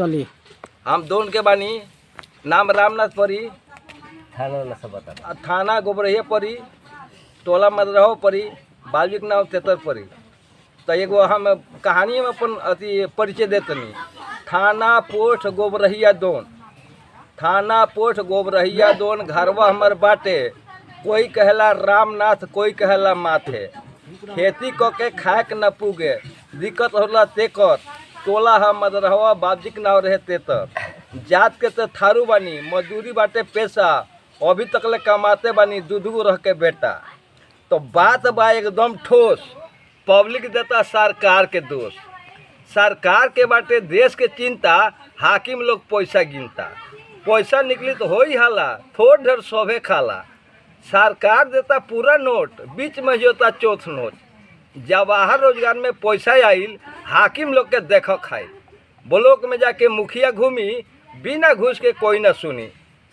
चली हम दोन के बानी। नाम रामनाथ परी, थाना गोबरहिया परी, टोला मदरहो परी, बालविक नाव तेतर परी। तो एगो हम कहानी में अपन अति परिचय देतनी। थाना पोस्ट गोबरहिया दोन, थाना पोस्ट गोबरहिया दोन, घरवा हमर बाटे। कोई कहला रामनाथ, कोई कहला माथे। खेती क के खाए के न पुगे, दिक्कत होला तेकर। टोला हम मदरहवा, बाबजी के नाव रहे तेतर। जात के तो थारू बानी, मजदूरी बाटे पेशा। अभी तकले कमाते बानी, दूधू रह के बेटा। तो बात बा एकदम ठोस, पब्लिक देता सरकार के दोष। सरकार के बाटे देश के चिंता, हाकिम लोग पैसा गिनता। पैसा निकली तो हो ही हाला, थोड़ ढेर सभे खाला। सरकार देता पूरा नोट, बीच में जोता चौथ नोट। जवाहर रोजगार में पैसा आइल, हाकिम लोग के देख खाई। ब्लॉक में जाके मुखिया घूमी, बिना घूस के कोई न सुनी।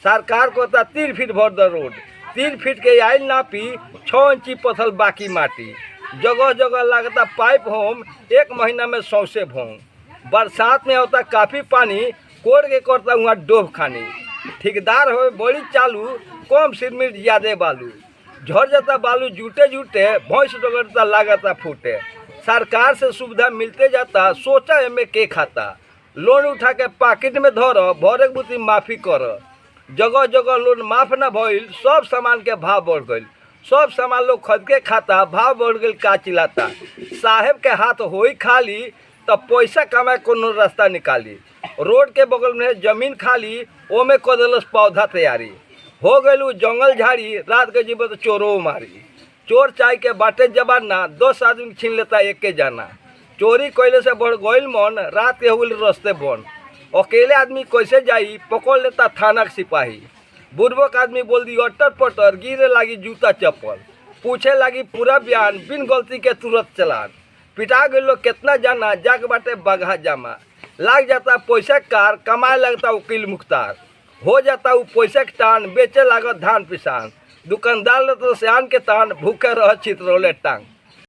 सरकार को 3 फीट भर द रोड, 3 फीट के आइल नापी, 6 इंची पथल बाकी माटी। जगह जगह लगता पाइप होम, 1 महीना में 100 से भोंग। बरसात में होता काफ़ी पानी, कोड़ के करता वहाँ डोब खानी। ठेकेदार हो बड़ी चालू, कम सिरमिट ज़्यादा बालू। झड़ जाता बालू जूटे जूटे, भैंस डगरता लागता फूटे। सरकार से सुविधा मिलते जाता, सोचा एमे के खाता। लोन उठा के पॉकेट में धर, भरे बुती माफ़ी कर। जगह जगह लोन माफ़ ना भइल, सब सामान के भाव बढ़ गइल। सब सामान लोग खरीद के खाता, भाव बढ़ गइल का चिल्लाता। साहेब के हाथ होई खाली, तब पैसा कमाए कोनो रास्ता निकाली। रोड के बगल में जमीन खाली, ओमे कर दिलस पौधा तैयारी। हो गइलू जंगल झाड़ी, रात के जीव तो चोरो मारी। चोर चाय के बाटे जबाना, 10 आदमी छीन लेता एक के जाना। चोरी कैले से बढ़ गइल मन, रात के हो गइल रस्ते बन। अकेले आदमी कैसे जाई, पकड़ लेता थाना के सिपाही। बुर्बक आदमी बोल दी अटर पटर, गिरे लागी जूता चप्पल। पूछे लागी पूरा बयान, बिन गलती के तुरंत चलान। पिटा गए लोग कितना जाना, जाग बाटे बगहा जामा। लाग जाता पैसा कार, कमाए लगता वकील मुख्तार। हो जाता वो पैसा के टान, बेचे लागत धान पिसान। दुकानदार ले तो सियान के तान, भूखे रह चितरौले टांग।